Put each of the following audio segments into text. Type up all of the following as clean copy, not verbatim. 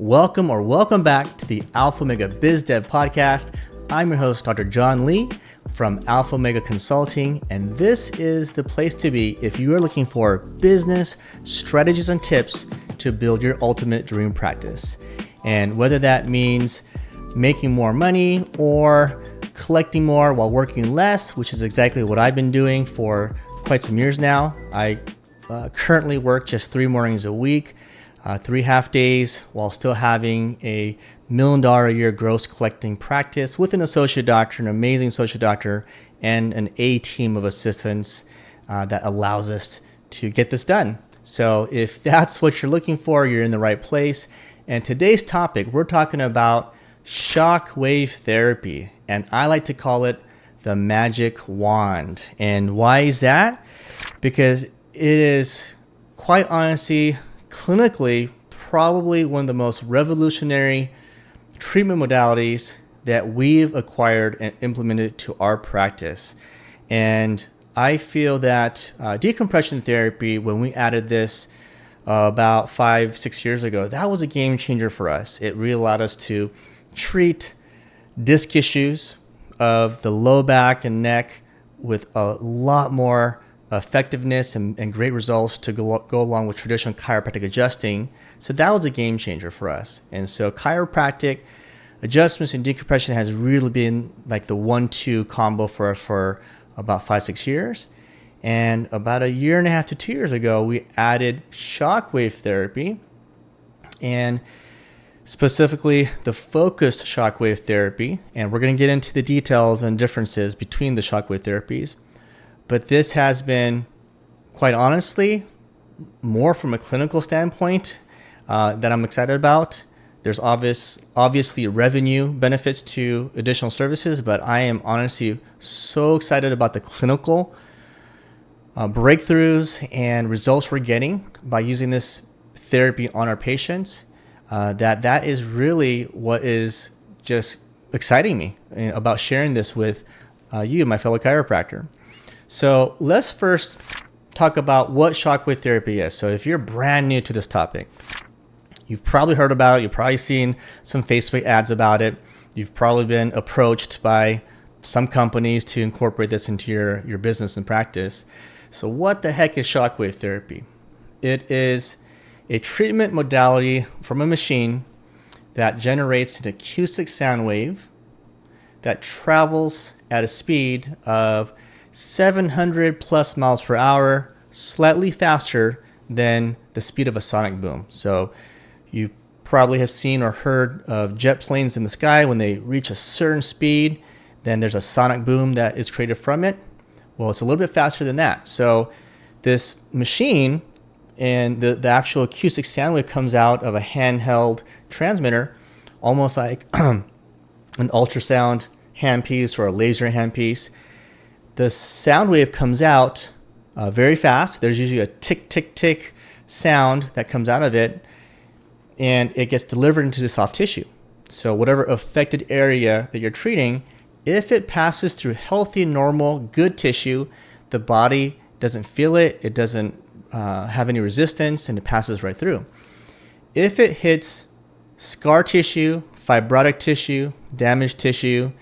Welcome back to the Alpha Omega Biz Dev Podcast. I'm your host, Dr. John Lee from Alpha Omega Consulting, and this is the place to be if you are looking for business strategies and tips to build your ultimate dream practice. And whether that means making more money or collecting more while working less, which is exactly what I've been doing for quite some years now. I currently work just 3 mornings a week. 3 half days while still having a $1 million a year gross collecting practice with an associate doctor, an amazing associate doctor, and an A team of assistants that allows us to get this done. So if that's what you're looking for, you're in the right place. And today's topic, we're talking about shockwave therapy, and I like to call it the magic wand. And why is that? Because it is quite honestly clinically, probably one of the most revolutionary treatment modalities that we've acquired and implemented to our practice. And I feel that decompression therapy, when we added this about 5-6 years ago, that was a game changer for us. It really allowed us to treat disc issues of the low back and neck with a lot more effectiveness and great results to go along with traditional chiropractic adjusting. So that was a game changer for us. And so chiropractic adjustments and decompression has really been like the 1-2 combo for us for about 5-6 years. And about 1.5 to 2 years ago, we added shockwave therapy, and specifically the focused shockwave therapy. And we're going to get into the details and differences between the shockwave therapies. But this has been, quite honestly, more from a clinical standpoint that I'm excited about. There's obviously revenue benefits to additional services, but I am honestly so excited about the clinical breakthroughs and results we're getting by using this therapy on our patients. That is really what is just exciting me about sharing this with you, my fellow chiropractor. So let's first talk about what shockwave therapy is. So if you're brand new to this topic, you've probably heard about it. You've probably seen some Facebook ads about it. You've probably been approached by some companies to incorporate this into your business and practice. So what the heck is shockwave therapy? It is a treatment modality from a machine that generates an acoustic sound wave that travels at a speed of 700 plus miles per hour, slightly faster than the speed of a sonic boom. So you probably have seen or heard of jet planes in the sky. When they reach a certain speed, then there's a sonic boom that is created from it. Well, it's a little bit faster than that. So this machine and the actual acoustic sound wave comes out of a handheld transmitter, almost like an ultrasound handpiece or a laser handpiece. The sound wave comes out very fast. There's usually a tick, tick, tick sound that comes out of it, and it gets delivered into the soft tissue. So whatever affected area that you're treating, if it passes through healthy, normal, good tissue, the body doesn't feel it. It doesn't have any resistance, and it passes right through. If it hits scar tissue, fibrotic tissue, damaged tissue,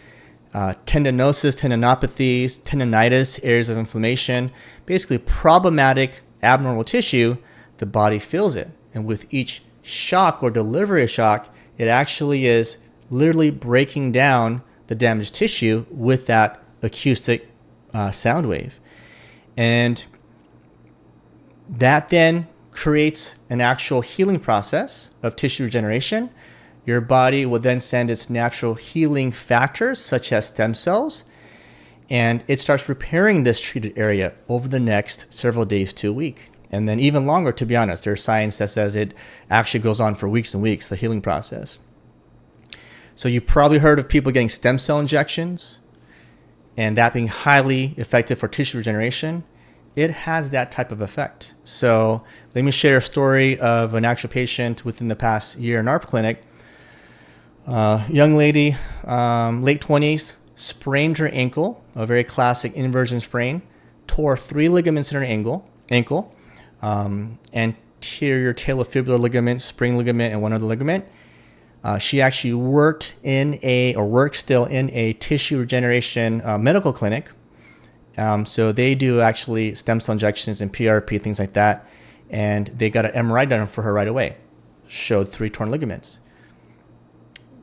tendinosis, tendinopathies, tendinitis, areas of inflammation, basically problematic abnormal tissue, the body feels it. And with each shock or delivery of shock, it actually is literally breaking down the damaged tissue with that acoustic sound wave. And that then creates an actual healing process of tissue regeneration. Your body will then send its natural healing factors, such as stem cells, and it starts repairing this treated area over the next several days to a week. And then even longer, to be honest. There's science that says it actually goes on for weeks and weeks, the healing process. So you probably heard of people getting stem cell injections, and that being highly effective for tissue regeneration. It has that type of effect. So let me share a story of an actual patient within the past year in our clinic. Young lady, late 20s, sprained her ankle, a very classic inversion sprain, tore 3 ligaments in her ankle, anterior talofibular ligament, spring ligament, and one other ligament. She actually works still in a tissue regeneration medical clinic. So they do actually stem cell injections and PRP, things like that. And they got an MRI done for her right away. Showed 3 torn ligaments.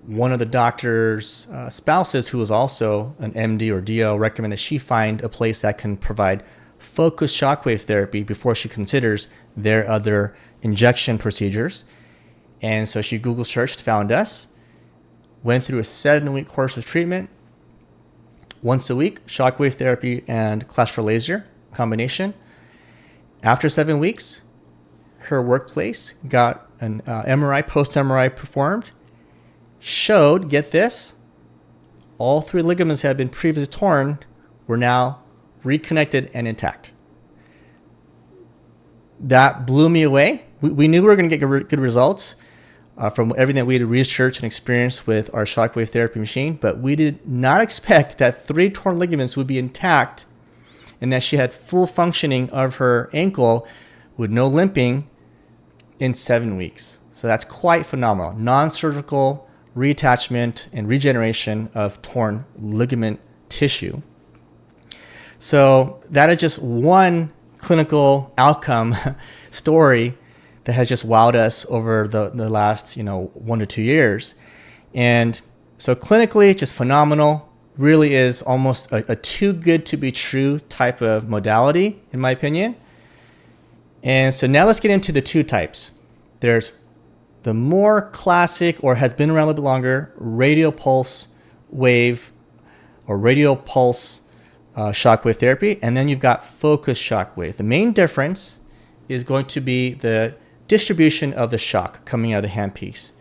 One of the doctor's spouses, who was also an MD or DO, recommended that she find a place that can provide focused shockwave therapy before she considers their other injection procedures. And so she Google searched, found us, went through a 7-week course of treatment, once a week, shockwave therapy and class for laser combination. After 7 weeks, her workplace got an MRI, post-MRI performed, showed, get this, all 3 ligaments that had been previously torn were now reconnected and intact. That blew me away. We knew we were going to get good results from everything that we had researched and experienced with our shockwave therapy machine, but we did not expect that 3 torn ligaments would be intact and that she had full functioning of her ankle with no limping in 7 weeks. So that's quite phenomenal. Non-surgical reattachment and regeneration of torn ligament tissue. So that is just one clinical outcome story that has just wowed us over the last 1 to 2 years. And so clinically, just phenomenal. Really is almost a too good to be true type of modality, in my opinion. And so now let's get into the 2 types. There's the more classic, or has been around a little bit longer, radial pulse wave or radial pulse shockwave therapy. And then you've got focused shockwave. The main difference is going to be the distribution of the shock coming out of the handpiece.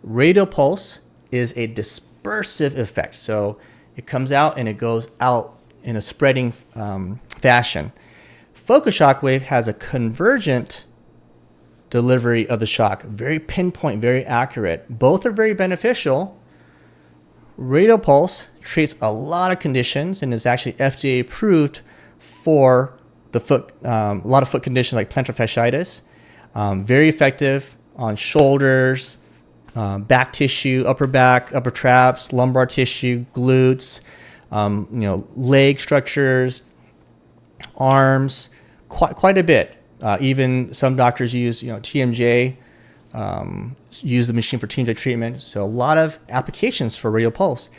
Radial pulse is a dispersive effect. So it comes out and it goes out in a spreading fashion. Focused shockwave has a convergent delivery of the shock, very pinpoint, very accurate. Both are very beneficial. Radial pulse treats a lot of conditions and is actually FDA approved for the foot, a lot of foot conditions like plantar fasciitis. Very effective on shoulders, back tissue, upper back, upper traps, lumbar tissue, glutes, leg structures, arms, quite a bit. Even some doctors use, TMJ, use the machine for TMJ treatment. So a lot of applications for radial pulse.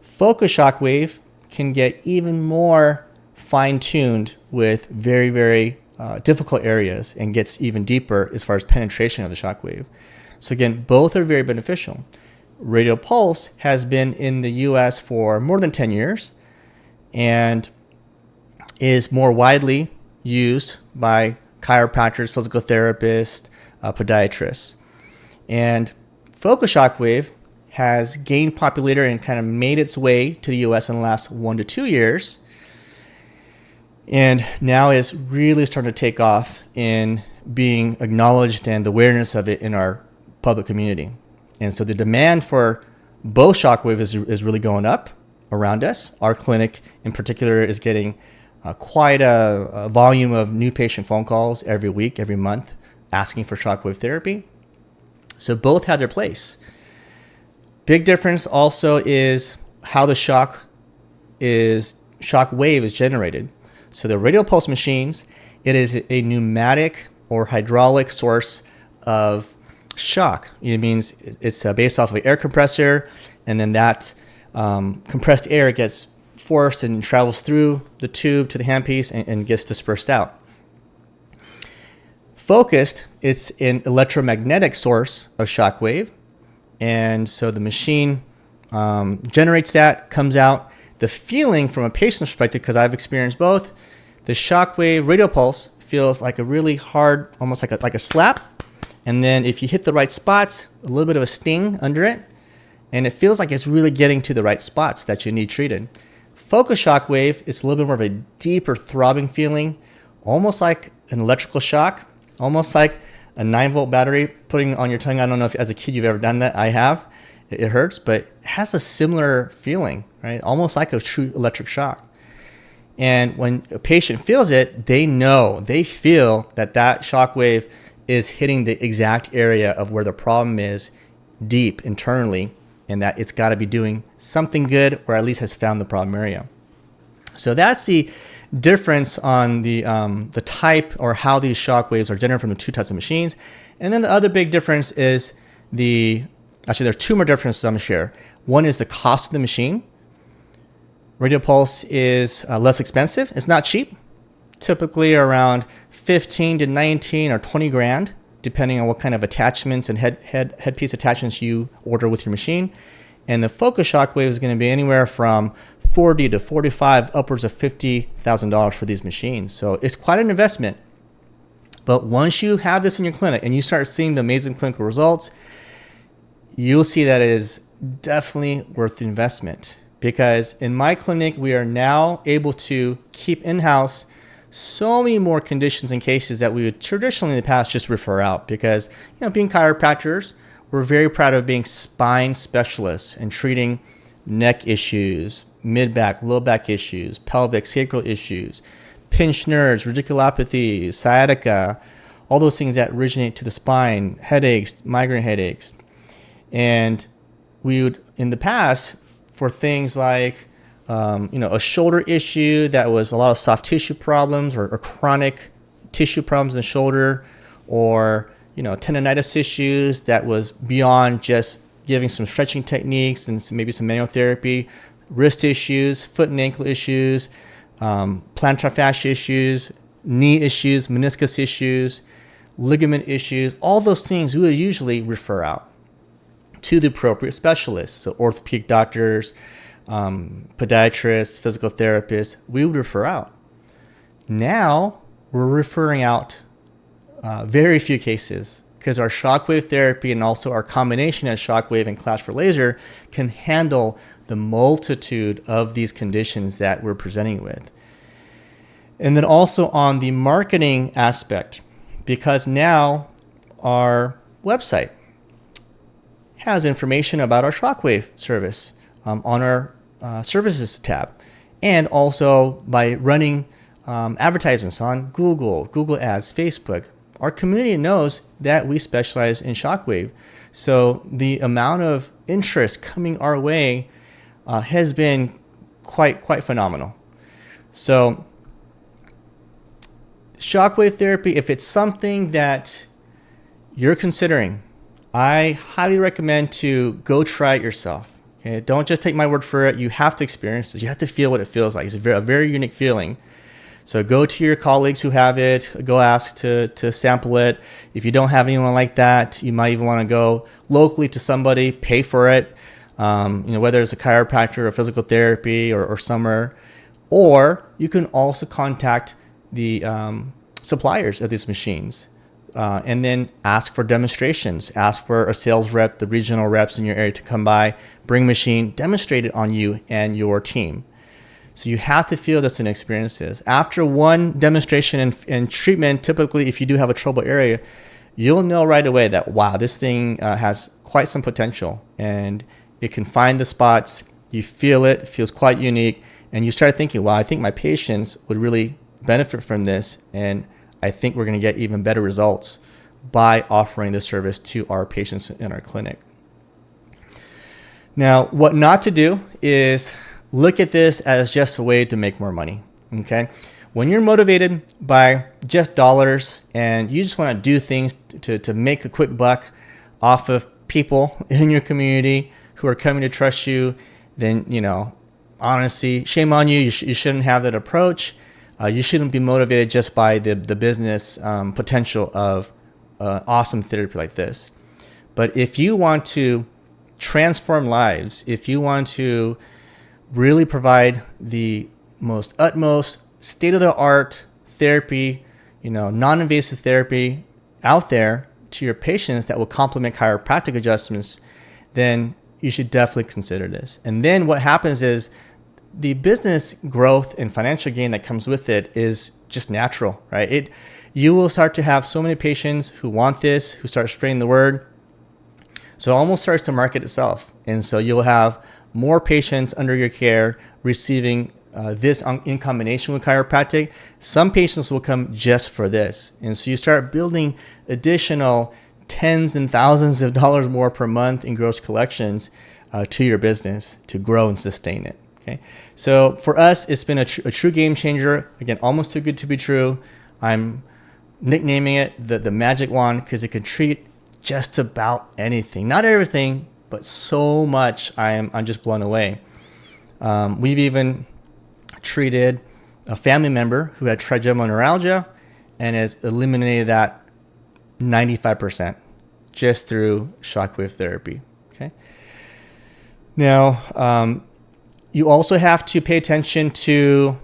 Focus shockwave can get even more fine-tuned with very, very difficult areas and gets even deeper as far as penetration of the shockwave. So again, both are very beneficial. Radial pulse has been in the US for more than 10 years and is more widely used by chiropractors, physical therapists, podiatrists. And focus shockwave has gained popularity and kind of made its way to the US in the last 1 to 2 years. And now is really starting to take off in being acknowledged and the awareness of it in our public community. And so the demand for both shockwave is really going up around us. Our clinic in particular is getting quite a volume of new patient phone calls every week, every month, asking for shockwave therapy. So both have their place. Big difference also is how the shockwave is generated. So the radial pulse machines, it is a pneumatic or hydraulic source of shock. It means it's based off of an air compressor, and then that compressed air gets forced and travels through the tube to the handpiece and gets dispersed out. Focused, it's an electromagnetic source of shockwave, and so the machine generates that, comes out. The feeling from a patient's perspective, because I've experienced both, the shockwave radial pulse feels like a really hard, almost like a slap, and then if you hit the right spots, a little bit of a sting under it, and it feels like it's really getting to the right spots that you need treated. Focus shockwave is a little bit more of a deeper throbbing feeling, almost like an electrical shock, almost like a 9-volt battery putting on your tongue. I don't know if as a kid you've ever done that. I have. It hurts, but it has a similar feeling, right? Almost like a true electric shock. And when a patient feels it, they feel that shockwave is hitting the exact area of where the problem is deep internally, and that it's got to be doing something good, or at least has found the problem area. So that's the difference on the type or how these shock waves are generated from the two types of machines. And then the other big difference is there's two more differences I'm going to share. One is the cost of the machine. Radial pulse is less expensive. It's not cheap. Typically around 15 to 19 or 20 grand, depending on what kind of attachments and headpiece attachments you order with your machine. And the focus shockwave is going to be anywhere from 40 to 45, upwards of $50,000 for these machines. So it's quite an investment. But once you have this in your clinic and you start seeing the amazing clinical results, you'll see that it is definitely worth the investment. Because in my clinic, we are now able to keep in-house so many more conditions and cases that we would traditionally in the past just refer out. Because, being chiropractors, we're very proud of being spine specialists and treating neck issues, mid-back, low back issues, pelvic, sacral issues, pinched nerves, radiculopathy, sciatica, all those things that originate to the spine, headaches, migraine headaches. And we would, in the past, for things like, a shoulder issue that was a lot of soft tissue problems or chronic tissue problems in the shoulder, or, tendonitis issues that was beyond just giving some stretching techniques and maybe some manual therapy, wrist issues, foot and ankle issues, plantar fascia issues, knee issues, meniscus issues, ligament issues, all those things we would usually refer out to the appropriate specialists. So orthopedic doctors, podiatrists, physical therapists, we would refer out. Now we're referring out very few cases, because our shockwave therapy and also our combination of shockwave and clash for laser can handle the multitude of these conditions that we're presenting with. And then also on the marketing aspect, because now our website has information about our shockwave service on our services tab, and also by running advertisements on Google Ads, Facebook. Our community knows that we specialize in shockwave. So the amount of interest coming our way has been quite phenomenal. So shockwave therapy, if it's something that you're considering, I highly recommend to go try it yourself. Okay? Don't just take my word for it. You have to experience it. You have to feel what it feels like. It's a very unique feeling. So go to your colleagues who have it, go ask to sample it. If you don't have anyone like that, you might even want to go locally to somebody, pay for it, whether it's a chiropractor or physical therapy or somewhere. Or you can also contact the suppliers of these machines and then ask for demonstrations. Ask for a sales rep, the regional reps in your area to come by, bring machine, demonstrate it on you and your team. So you have to feel this in experiences. After one demonstration and treatment, typically if you do have a trouble area, you'll know right away that, wow, this thing has quite some potential, and it can find the spots. You feel it feels quite unique, and you start thinking, wow, I think my patients would really benefit from this, and I think we're going to get even better results by offering this service to our patients in our clinic. Now, what not to do is look at this as just a way to make more money, okay? When you're motivated by just dollars and you just want to do things to make a quick buck off of people in your community who are coming to trust you, then, honestly, shame on you. You shouldn't have that approach. You shouldn't be motivated just by the business potential of awesome therapy like this. But if you want to transform lives, if you want to really provide the most utmost state-of-the-art therapy, non-invasive therapy out there to your patients that will complement chiropractic adjustments, then you should definitely consider this. And then what happens is the business growth and financial gain that comes with it is just natural, right? You will start to have so many patients who want this, who start spreading the word. So it almost starts to market itself. And so you'll have more patients under your care receiving this in combination with chiropractic. Some patients will come just for this. And so you start building additional tens and thousands of dollars more per month in gross collections to your business to grow and sustain it. Okay, so for us, it's been a true game changer. Again, almost too good to be true. I'm nicknaming it the magic wand because it can treat just about anything. Not everything, but so much. I'm just blown away. We've even treated a family member who had trigeminal neuralgia and has eliminated that 95% just through shockwave therapy. Okay. Now, you also have to pay attention to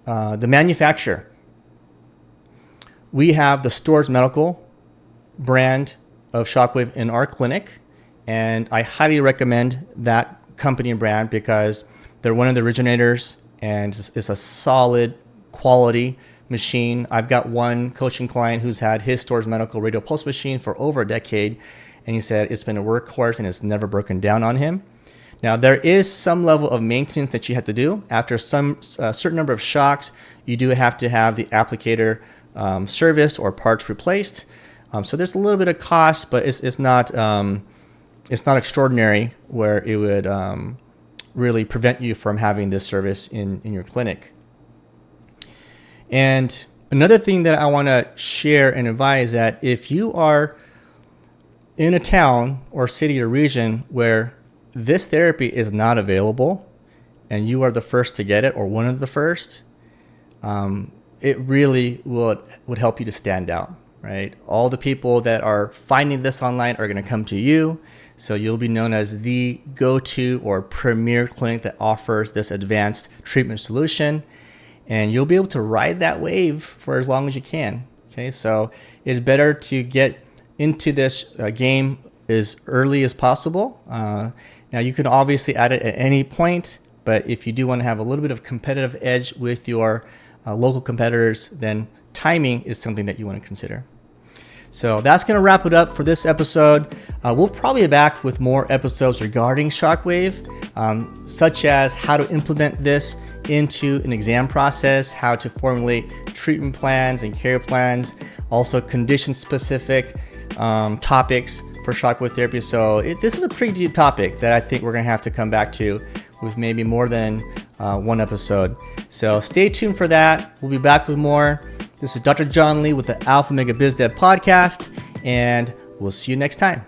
the manufacturer. We have the Storz Medical brand of shockwave in our clinic, and I highly recommend that company and brand because they're one of the originators and it's a solid quality machine. I've got one coaching client who's had his Storz Medical radial pulse machine for over a decade, and he said it's been a workhorse and it's never broken down on him. Now, there is some level of maintenance that you have to do. After some certain number of shocks, you do have to have the applicator serviced or parts replaced. So there's a little bit of cost, but it's not extraordinary where it would really prevent you from having this service in your clinic. And another thing that I want to share and advise that if you are in a town or city or region where this therapy is not available and you are the first to get it or one of the first, it really would help you to stand out, right? All the people that are finding this online are going to come to you. So you'll be known as the go-to or premier clinic that offers this advanced treatment solution. And you'll be able to ride that wave for as long as you can. Okay, so it's better to get into this game as early as possible. Now, you can obviously add it at any point, but if you do want to have a little bit of competitive edge with your local competitors, then timing is something that you want to consider. So that's going to wrap it up for this episode. We'll probably be back with more episodes regarding shockwave, such as how to implement this into an exam process, how to formulate treatment plans and care plans, also condition-specific topics for shockwave therapy. So this is a pretty deep topic that I think we're going to have to come back to with maybe more than one episode. So stay tuned for that. We'll be back with more. This is Dr. John Lee with the Alpha Mega Biz Dev podcast, and we'll see you next time.